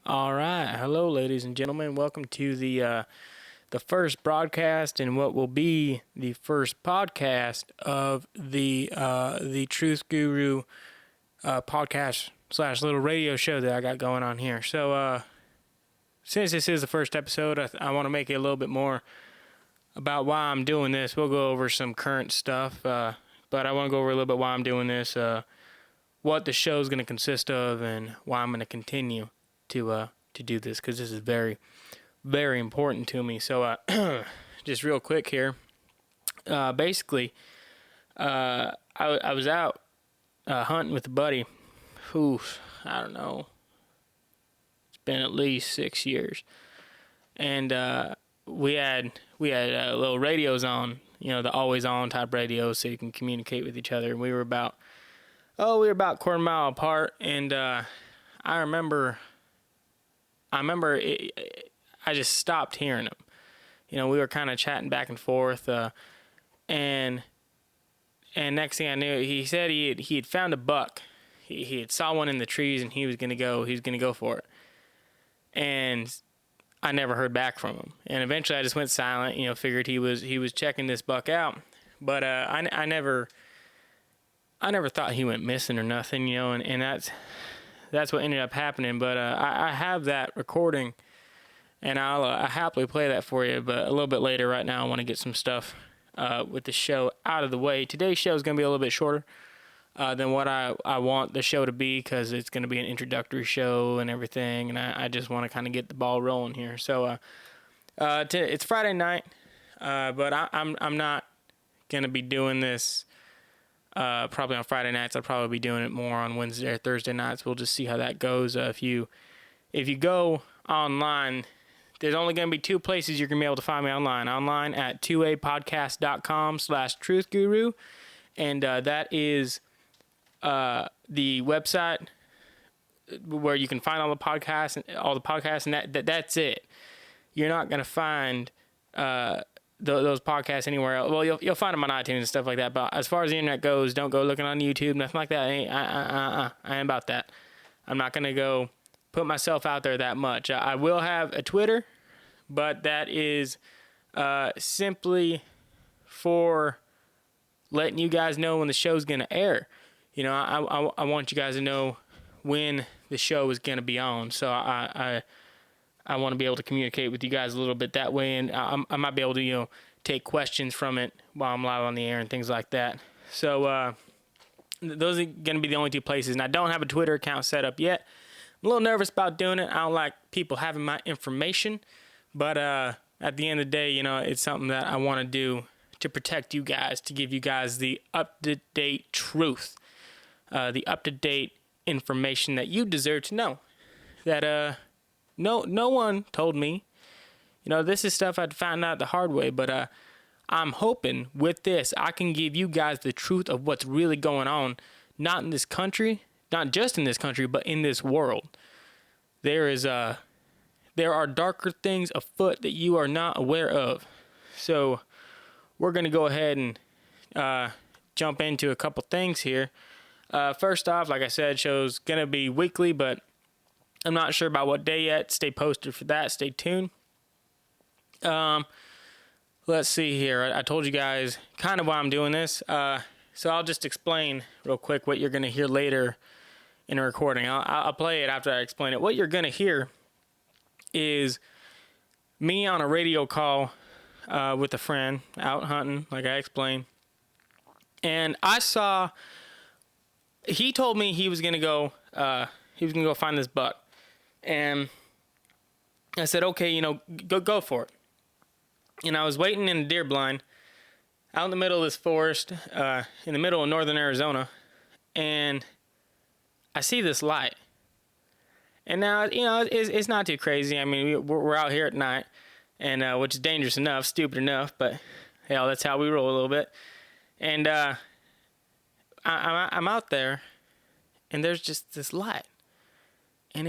All right, hello, ladies and gentlemen. Welcome to the first broadcast and what will be the first podcast of the Truth Guru podcast slash little radio show that I got going on here. So since this is the first episode, I want to make it a little bit more about why I'm doing this. We'll go over some current stuff, but I want to go over a little bit why I'm doing this, what the show is going to consist of, and why I'm going to continue to do this, because this is very, very important to me. So just real quick here, basically, I was out hunting with a buddy who, I don't know, it's been at least 6 years, and we had little radios on, the always on type radios, so you can communicate with each other. And we were about quarter mile apart, and I remember I just stopped hearing him. We were kind of chatting back and forth, and next thing I knew, he said he had found a buck. He had saw one in the trees, and he was gonna go for it. And I never heard back from him. And eventually, I just went silent. Figured he was checking this buck out, but I never thought he went missing or nothing. And that's what ended up happening. But I have that recording, and I'll happily play that for you. But a little bit later, right now, I want to get some stuff with the show out of the way. Today's show is going to be a little bit shorter than what I want the show to be, because it's going to be an introductory show and everything, and I just want to kind of get the ball rolling here. So it's Friday night, but I'm not going to be doing this probably on Friday nights. I'll probably be doing it more on Wednesday or Thursday nights. We'll just see how that goes. If you go online, there's only going to be two places you're going to be able to find me online. Online at 2apodcast.com/truthguru. And that is the website where you can find all the podcasts, and that's it. You're not going to find those podcasts anywhere else. Well, you'll find them on iTunes and stuff like that. But as far as the internet goes, don't go looking on YouTube, nothing like that. I ain't about that. I'm not going to go put myself out there that much. I will have a Twitter, but that is simply for letting you guys know when the show's going to air. I want you guys to know when the show is going to be on. So I want to be able to communicate with you guys a little bit that way, and I might be able to, take questions from it while I'm live on the air and things like that. So those are going to be the only two places. And I don't have a Twitter account set up yet. I'm a little nervous about doing it. I don't like people having my information, but at the end of the day, it's something that I want to do to protect you guys, to give you guys the up-to-date truth, the up-to-date information that you deserve to know. That no one told me. This is stuff I'd found out the hard way, but I'm hoping with this I can give you guys the truth of what's really going on, not in this country, not just in this country, but in this world. There are darker things afoot that you are not aware of. So we're going to go ahead and jump into a couple things here. First off, like I said, show's going to be weekly, but I'm not sure about what day yet. Stay posted for that. Stay tuned. Let's see here. I told you guys kind of why I'm doing this. So I'll just explain real quick what you're going to hear later in a recording. I'll play it after I explain it. What you're going to hear is me on a radio call with a friend out hunting, like I explained. And he told me he was going to go find this buck. And I said, okay, go for it. And I was waiting in a deer blind out in the middle of this forest, in the middle of northern Arizona, and I see this light. And now, it's not too crazy. I mean, we're out here at night, and which is dangerous enough, stupid enough, but hell, that's how we roll a little bit. And I'm out there, and there's just this light, and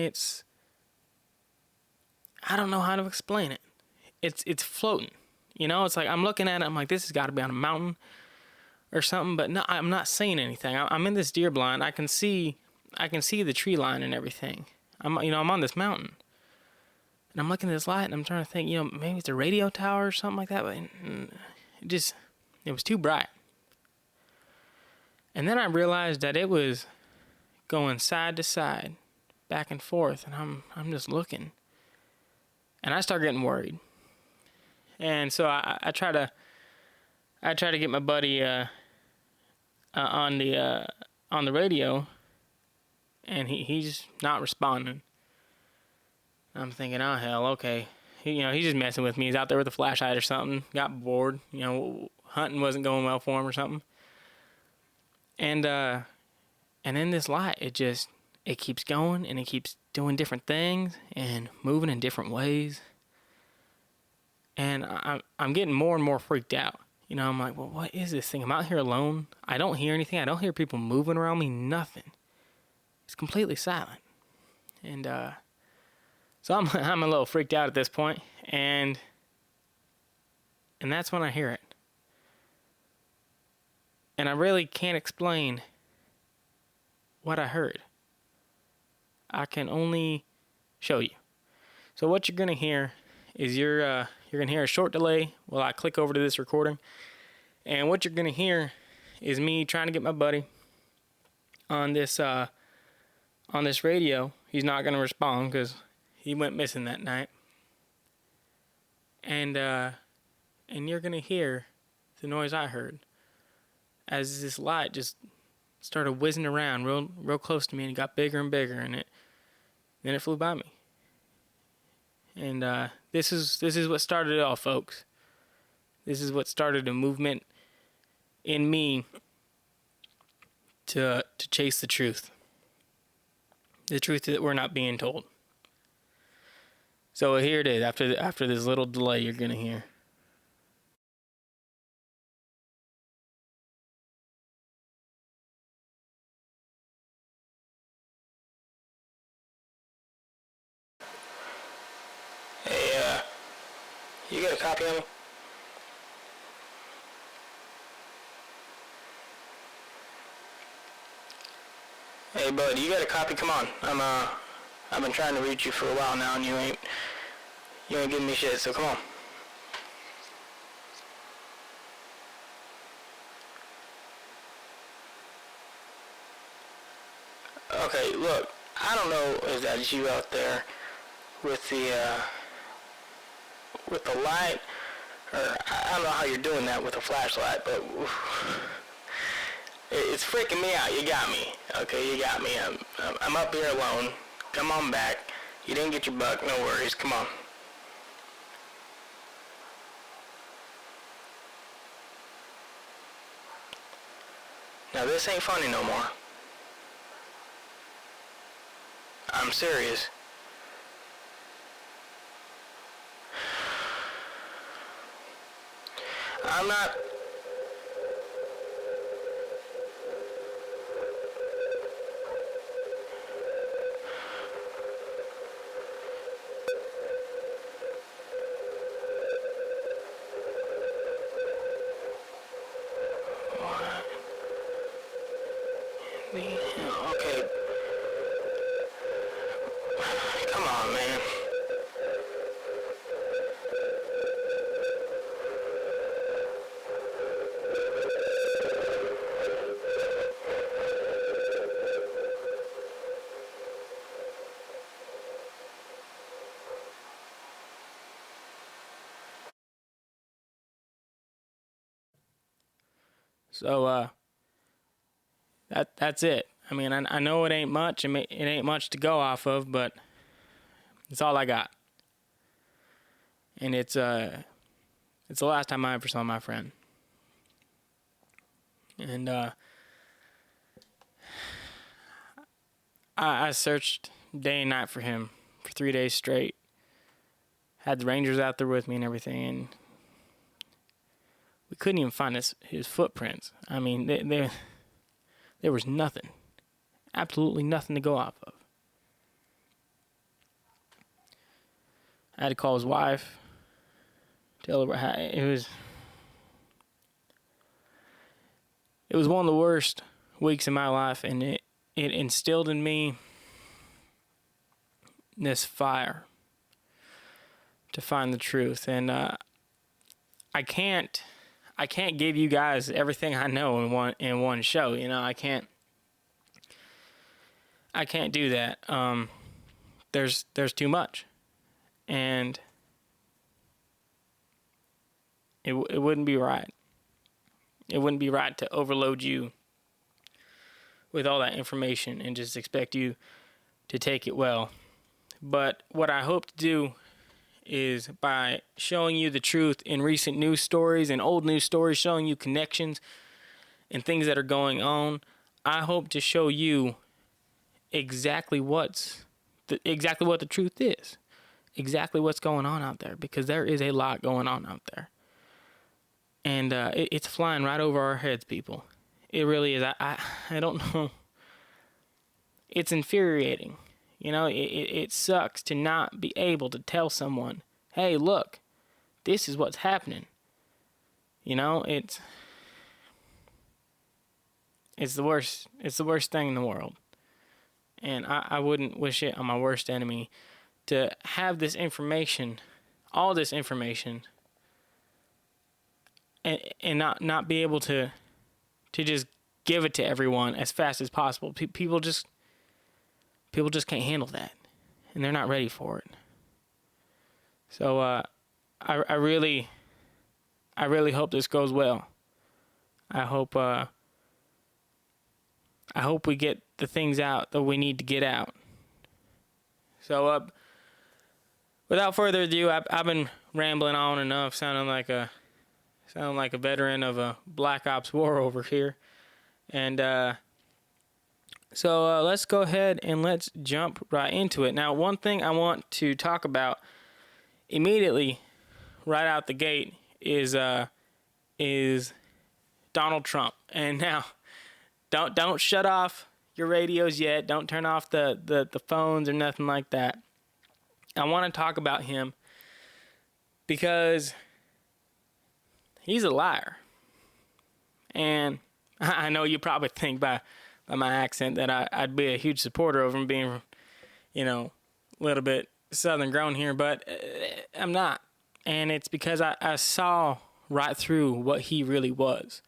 I don't know how to explain it. It's floating. It's like I'm looking at it, I'm like, this has got to be on a mountain or something, but no, I'm not seeing anything. I'm in this deer blind. I can see the tree line and everything. I'm on this mountain. And I'm looking at this light, and I'm trying to think, maybe it's a radio tower or something like that, but it was too bright. And then I realized that it was going side to side, back and forth, and I'm just looking. And I start getting worried. And so I try to get my buddy on the radio, and he's not responding. I'm thinking, oh hell, okay. He's just messing with me. He's out there with a flashlight or something. Got bored. Hunting wasn't going well for him or something. And then this light, it keeps going, and it keeps doing different things and moving in different ways. And I'm getting more and more freaked out. I'm like, well, what is this thing? I'm out here alone. I don't hear anything. I don't hear people moving around me. Nothing. It's completely silent. And so I'm a little freaked out at this point, and that's when I hear it. And I really can't explain what I heard. I can only show you. So what you're gonna hear is you're gonna hear a short delay while I click over to this recording, and what you're gonna hear is me trying to get my buddy on this radio. He's not gonna respond because he went missing that night. And you're gonna hear the noise I heard as this light just started whizzing around real close to me, and it got bigger and bigger, and then it flew by me. And this is what started it all, folks. This is what started a movement in me to chase the truth that we're not being told. So here it is. After this little delay, you're gonna hear. Hey, you got a copy of me? Hey, bud, you got a copy? Come on. I've been trying to reach you for a while now, and you ain't giving me shit. So come on. Okay, look. I don't know if that's you out there with the light, or I don't know how you're doing that with a flashlight, but it's freaking me out. You got me. Okay, you got me. I'm up here alone. Come on back. You didn't get your buck. No worries. Come on. Now this ain't funny no more. I'm serious. I'm not... Okay. Come on, man. So, that's it. I mean, I know it ain't much. It ain't much to go off of, but it's all I got. And it's the last time I ever saw my friend. And I searched day and night for him for 3 days straight. Had the Rangers out there with me and everything, and we couldn't even find his footprints. I mean, there was nothing. Absolutely nothing to go off of. I had to call his wife, tell her how it was. It was one of the worst weeks in my life, and it instilled in me this fire to find the truth. And I can't give you guys everything I know in one show. You know, I can't do that. There's too much, and it wouldn't be right. It wouldn't be right to overload you with all that information and just expect you to take it well. But what I hope to do is, by showing you the truth in recent news stories and old news stories, showing you connections and things that are going on, I hope to show you exactly what the truth is, exactly what's going on out there, because there is a lot going on out there. And it's flying right over our heads, people. It really is. I don't know. It's infuriating. You know, it sucks to not be able to tell someone, hey, look, this is what's happening. You know, it's the worst. It's the worst thing in the world. And I wouldn't wish it on my worst enemy to have this information, all this information, and not be able to just give it to everyone as fast as possible. People just can't handle that, and they're not ready for it. So I really hope this goes well. I hope we get the things out that we need to get out. So without further ado, I've been rambling on enough, sounding like a veteran of a Black Ops war over here. And so let's go ahead and let's jump right into it. Now, one thing I want to talk about immediately, right out the gate, is Donald Trump. And now, don't shut off your radios yet. Don't turn off the phones or nothing like that. I want to talk about him because he's a liar. And I know you probably think by my accent that I'd be a huge supporter of him being, you know, a little bit Southern grown here, but I'm not. And it's because I saw right through what he really was.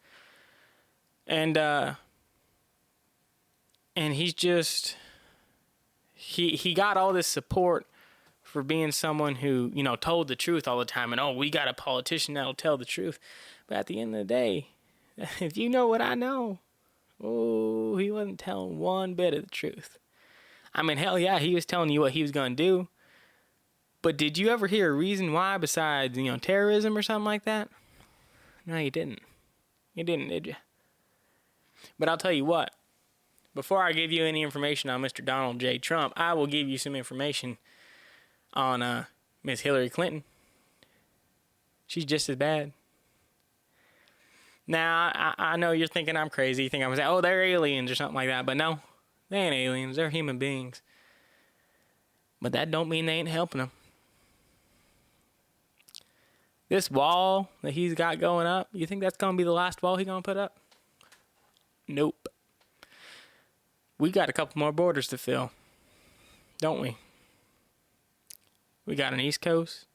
And he's just, he got all this support for being someone who, you know, told the truth all the time. And, oh, we got a politician that'll tell the truth. But at the end of the day, if you know what I know, oh, he wasn't telling one bit of the truth. I mean, hell yeah, he was telling you what he was going to do. But did you ever hear a reason why besides, you know, terrorism or something like that? No, you didn't. You didn't, did you? But I'll tell you what. Before I give you any information on Mr. Donald J. Trump, I will give you some information on Miss Hillary Clinton. She's just as bad. Now, I know you're thinking I'm crazy. You think I'm going to say, oh, they're aliens or something like that. But no, they ain't aliens. They're human beings. But that don't mean they ain't helping them. This wall that he's got going up, you think that's going to be the last wall he's going to put up? Nope. We got a couple more borders to fill, don't we? We got an East Coast,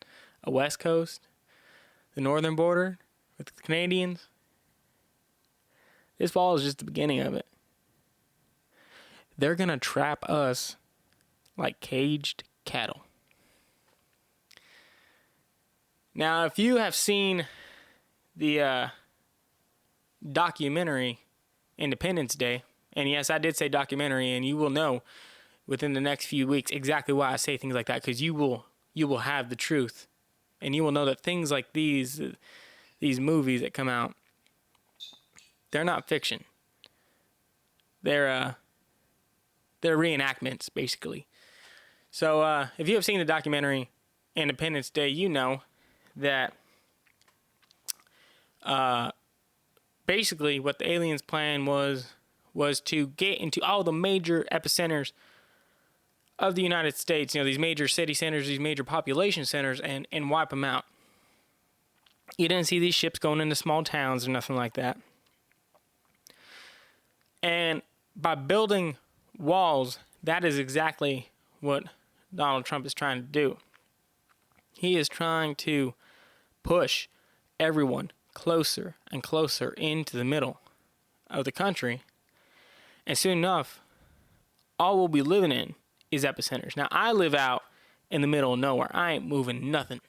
a West Coast, the northern border with the Canadians. This wall is just the beginning of it. They're going to trap us like caged cattle. Now, if you have seen the documentary Independence Day, and yes, I did say documentary, and you will know within the next few weeks exactly why I say things like that, because you will have the truth, and you will know that things like these movies that come out, they're not fiction. They're reenactments, basically. So if you have seen the documentary Independence Day, you know that basically what the aliens' plan was to get into all the major epicenters of the United States, you know, these major city centers, these major population centers, and wipe them out. You didn't see these ships going into small towns or nothing like that. And by building walls, that is exactly what Donald Trump is trying to do. He is trying to push everyone closer and closer into the middle of the country. And soon enough, all we'll be living in is epicenters. Now, I live out in the middle of nowhere. I ain't moving nothing.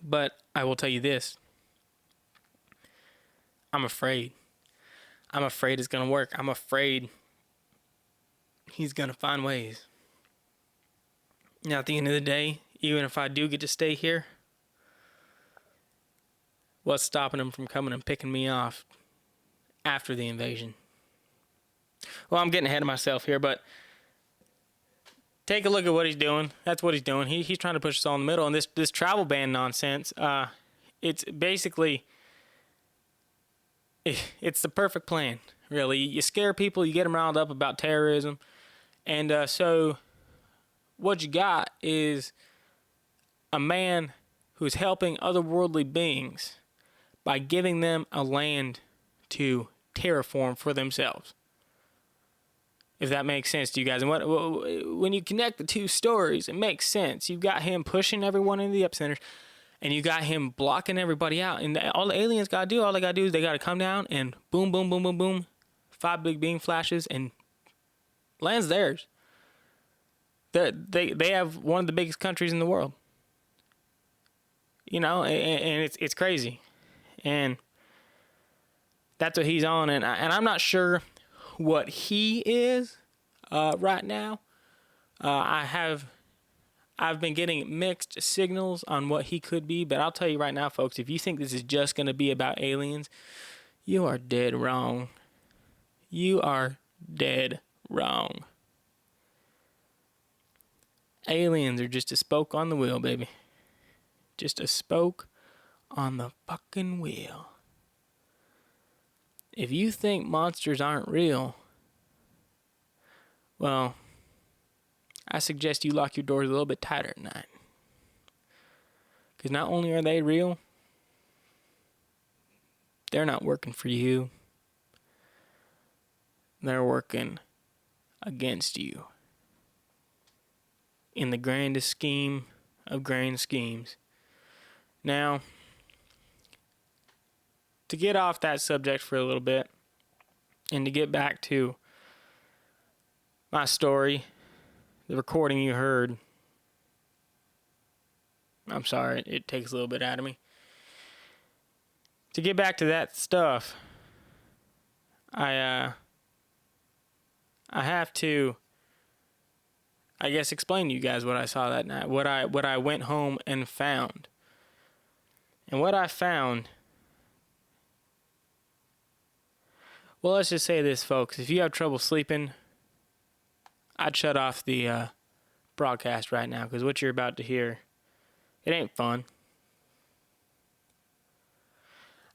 But I will tell you this. I'm afraid. I'm afraid it's going to work. I'm afraid he's going to find ways. Now, at the end of the day, even if I do get to stay here, what's stopping him from coming and picking me off after the invasion? Well, I'm getting ahead of myself here, but take a look at what he's doing. That's what he's doing. He's trying to push us all in the middle. And this travel ban nonsense, it's basically, it's the perfect plan, really. You scare people, you get them riled up about terrorism. And so what you got is a man who's helping otherworldly beings by giving them a land to terraform for themselves. If that makes sense to you guys. And when you connect the two stories, it makes sense. You've got him pushing everyone into the epicenters, and you got him blocking everybody out. And all the aliens got to do, all they got to do is they got to come down and boom, boom, boom, boom, boom, 5 big beam flashes, and land's theirs. They have one of the biggest countries in the world. You know, and it's crazy. And that's what he's on. And I'm not sure what he is right now. I've been getting mixed signals on what he could be, but I'll tell you right now, folks, if you think this is just going to be about aliens, you are dead wrong. You are dead wrong. Aliens are just a spoke on the wheel, baby. Just a spoke on the fucking wheel. If you think monsters aren't real, well, I suggest you lock your doors a little bit tighter at night. Because not only are they real, they're not working for you. They're working against you. In the grandest scheme of grand schemes. Now, to get off that subject for a little bit, and to get back to my story, the recording you heard, I'm sorry, it takes a little bit out of me. To get back to that stuff, I have to, I guess, explain to you guys what I saw that night, what I went home and found. And what I found, well, let's just say this, folks. If you have trouble sleeping, I'd shut off the broadcast right now, because what you're about to hear, it ain't fun.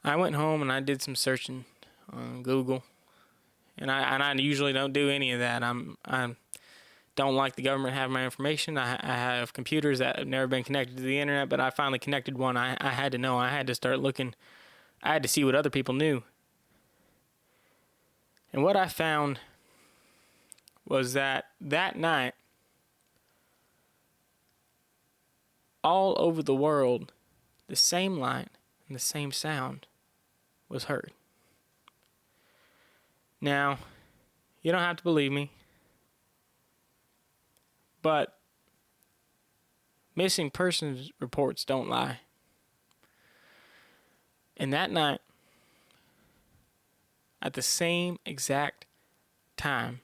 I went home and I did some searching on Google, and I usually don't do any of that. I don't like the government having my information. I have computers that have never been connected to the internet, but I finally connected one. I had to know. I had to start looking. I had to see what other people knew. And what I found was that night, all over the world, the same light and the same sound was heard. Now, you don't have to believe me, but missing persons reports don't lie. And that night, at the same exact time,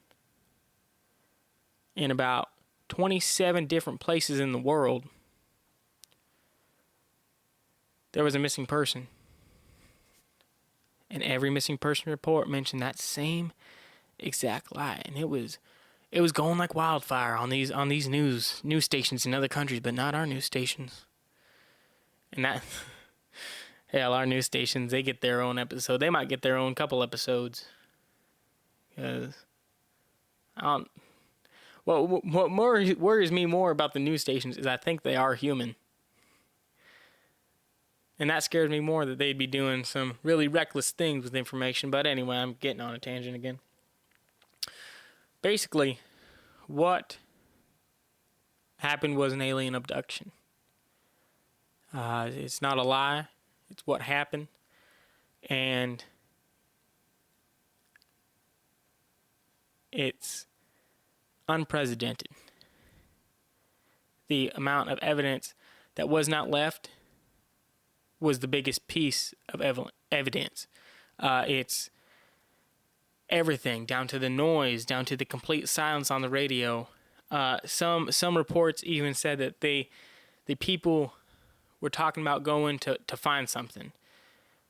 in about 27 different places in the world, there was a missing person. And every missing person report mentioned that same exact light. And it was going like wildfire on these news stations in other countries, but not our news stations. And that, hell, our news stations, they get their own episode. They might get their own couple episodes. Because what worries me more about the news stations is I think they are human. And that scares me more, that they'd be doing some really reckless things with information. But anyway, I'm getting on a tangent again. Basically, what happened was an alien abduction. It's not a lie. It's what happened. And it's unprecedented. The amount of evidence that was not left was the biggest piece of evidence. It's everything, down to the noise, down to the complete silence on the radio. Some reports even said that the people were talking about going to find something,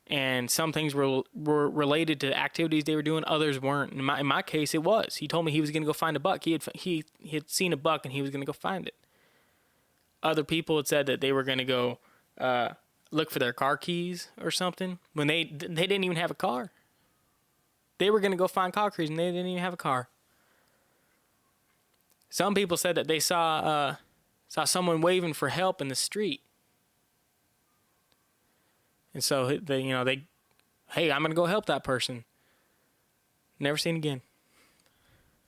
and some things were related to activities they were doing, others weren't. In my case, it was. He told me he was going to go find a buck. He had seen a buck and he was going to go find it. Other people had said that they were going to go look for their car keys or something when they didn't even have a car. They were going to go find car keys and they didn't even have a car. Some people said that they saw someone waving for help in the street. And so they, hey, I'm going to go help that person. Never seen again.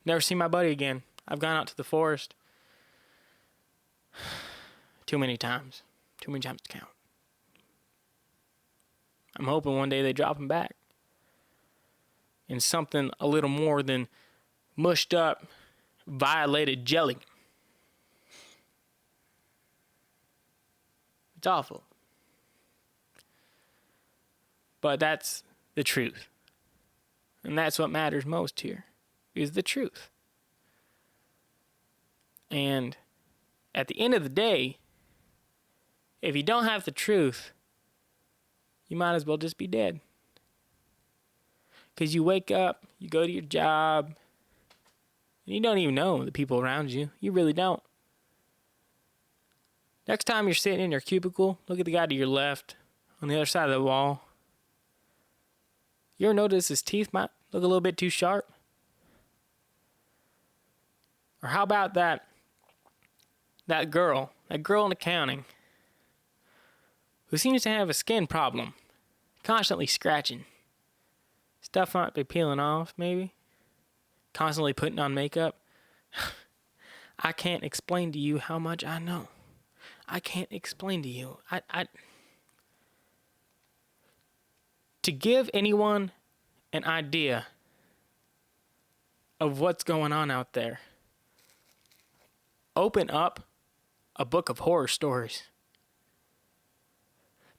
Never seen my buddy again. I've gone out to the forest too many times. Too many times to count. I'm hoping one day they drop him back in something a little more than mushed up, violated jelly. It's awful. But that's the truth. And that's what matters most here, is the truth. And at the end of the day, if you don't have the truth, you might as well just be dead. Because you wake up, you go to your job, and you don't even know the people around you. You really don't. Next time you're sitting in your cubicle, look at the guy to your left, on the other side of the wall. You ever notice his teeth might look a little bit too sharp? Or how about that girl in accounting, who seems to have a skin problem, constantly scratching. Stuff might be peeling off, maybe. Constantly putting on makeup. I can't explain to you how much I know. I can't explain to you. To give anyone an idea of what's going on out there, open up a book of horror stories.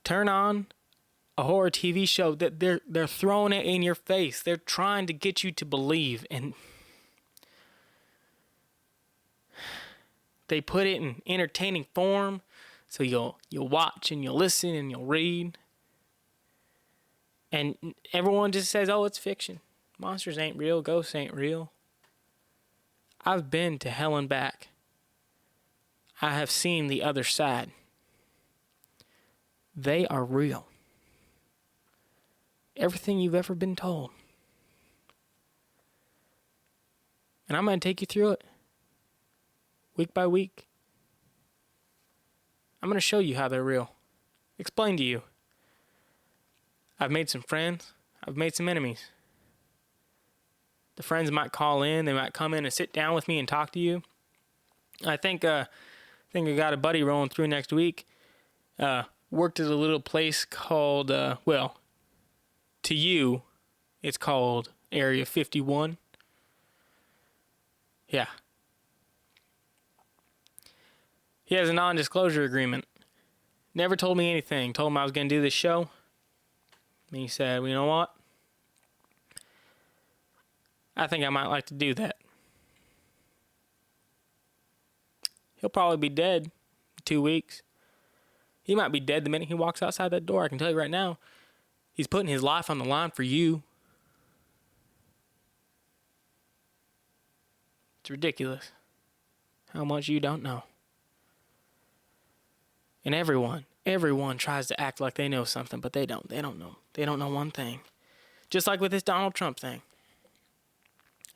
Turn on a horror TV show that they're throwing it in your face. They're trying to get you to believe, and they put it in entertaining form, so you'll watch and you'll listen and you'll read. And everyone just says, oh, it's fiction. Monsters ain't real. Ghosts ain't real. I've been to hell and back. I have seen the other side. They are real. Everything you've ever been told. And I'm going to take you through it. Week by week. I'm going to show you how they're real. Explain to you. I've made some friends. I've made some enemies. The friends might call in. They might come in and sit down with me and talk to you. I think I got a buddy rolling through next week. Worked at a little place called, to you, it's called Area 51. Yeah. He has a non-disclosure agreement. Never told me anything. Told him I was going to do this show. And he said, well, you know what? I think I might like to do that. He'll probably be dead in 2 weeks. He might be dead the minute he walks outside that door. I can tell you right now, he's putting his life on the line for you. It's ridiculous how much you don't know. And everyone tries to act like they know something, but they don't. They don't know. They don't know one thing. Just like with this Donald Trump thing.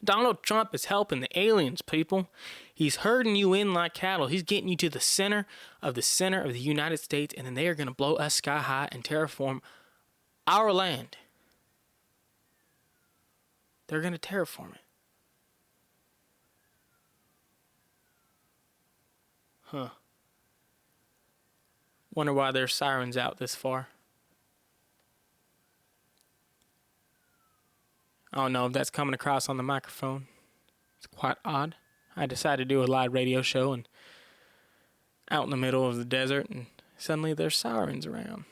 Donald Trump is helping the aliens, people. He's herding you in like cattle. He's getting you to the center of the United States, and then they are going to blow us sky high and terraform our land. They're going to terraform it. Huh. Wonder why there's sirens out this far. I don't know if that's coming across on the microphone. It's quite odd. I decided to do a live radio show and out in the middle of the desert, and suddenly there's sirens around.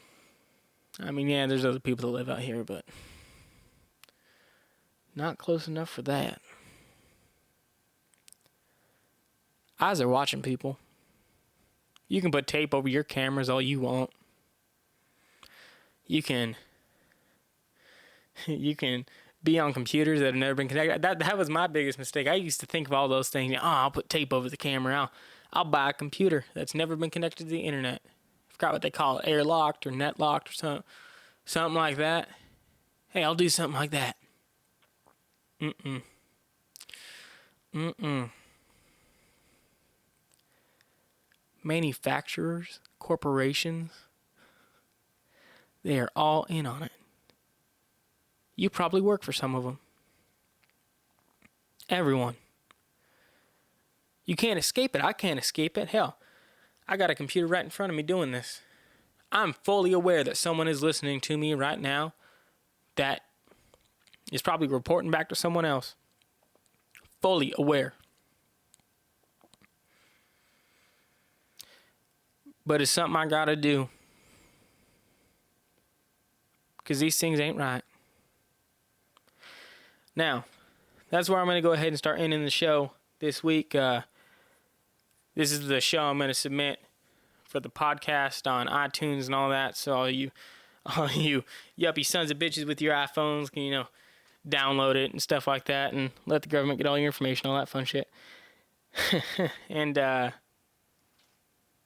I mean, yeah, there's other people that live out here, but not close enough for that. Eyes are watching, people. You can put tape over your cameras all you want. You can be on computers that have never been connected. That was my biggest mistake. I used to think of all those things. I'll put tape over the camera. I'll buy a computer that's never been connected to the internet. I forgot what they call it, air-locked or net-locked or something like that. Hey, I'll do something like that. Manufacturers, corporations, they are all in on it. You probably work for some of them. Everyone. You can't escape it. I can't escape it. Hell, I got a computer right in front of me doing this. I'm fully aware that someone is listening to me right now that is probably reporting back to someone else. Fully aware. But it's something I gotta do. Because these things ain't right. Now, that's where I'm going to go ahead and start ending the show this week. This is the show I'm going to submit for the podcast on iTunes and all that. So all you yuppie sons of bitches with your iPhones can, download it and stuff like that and let the government get all your information, all that fun shit. And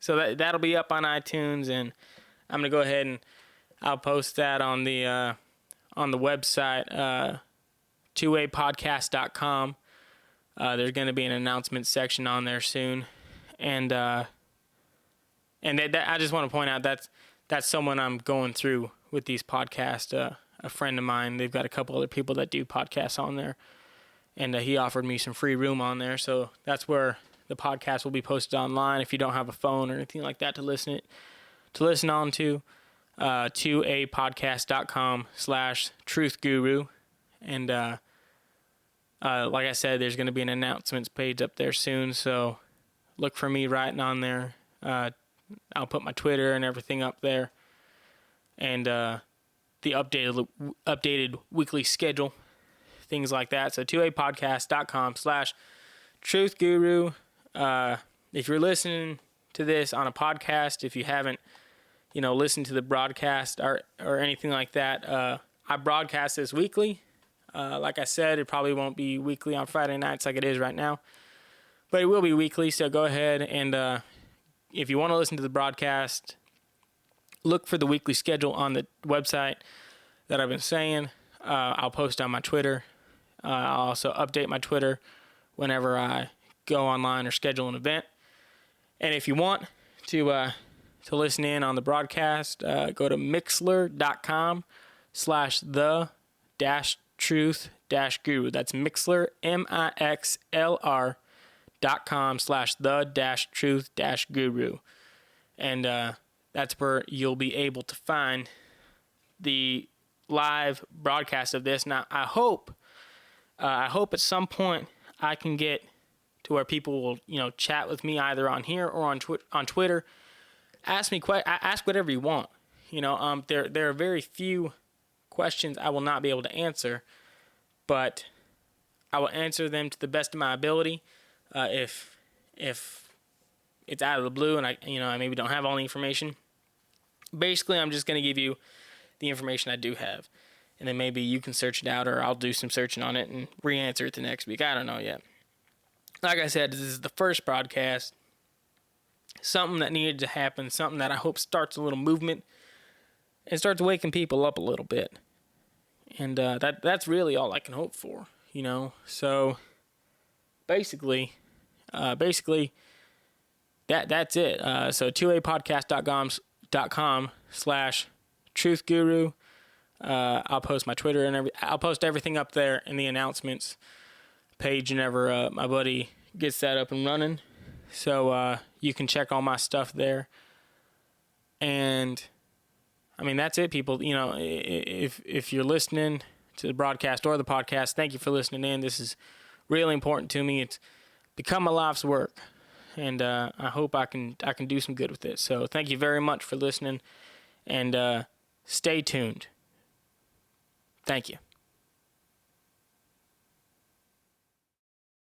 so that'll be up on iTunes, and I'm going to go ahead and I'll post that on the website, 2apodcast.com. There's going to be an announcement section on there soon, and that I just want to point out that's someone I'm going through with these podcasts. A friend of mine, they've got a couple other people that do podcasts on there, and he offered me some free room on there, so that's where the podcast will be posted online. If you don't have a phone or anything like that to listen on to, 2apodcast.com/truthguru, and like I said, there's going to be an announcements page up there soon, so look for me writing on there. I'll put my Twitter and everything up there, and the updated weekly schedule, things like that. So 2apodcast.com/truthguru. If you're listening to this on a podcast, if you haven't, listened to the broadcast or anything like that, I broadcast this weekly. Like I said, it probably won't be weekly on Friday nights like it is right now, but it will be weekly. So go ahead and if you want to listen to the broadcast, look for the weekly schedule on the website that I've been saying. I'll post on my Twitter. I'll also update my Twitter whenever I go online or schedule an event. And if you want to listen in on the broadcast, go to mixler.com/the-truth-guru. That's Mixler, mixlr.com/the-truth-guru. And that's where you'll be able to find the live broadcast of this. Now, I hope at some point I can get to where people will, chat with me either on here or on Twitter. Ask whatever you want. There are very few questions I will not be able to answer, but I will answer them to the best of my ability. If it's out of the blue and I maybe don't have all the information, basically I'm just going to give you the information I do have, and then maybe you can search it out, or I'll do some searching on it and re-answer it the next week. I don't know yet. Like I said, this is the first broadcast. Something that needed to happen, something that I hope starts a little movement and starts waking people up a little bit. And that's really all I can hope for, So basically, that's it. So 2apodcast.com/truthguru. I'll post my Twitter and I'll post everything up there in the announcements page whenever my buddy gets that up and running. So you can check all my stuff there. And I mean, that's it, people. You know, if you're listening to the broadcast or the podcast, thank you for listening in. This is really important to me. It's become my life's work, and I hope I can do some good with it. So thank you very much for listening, and stay tuned. Thank you.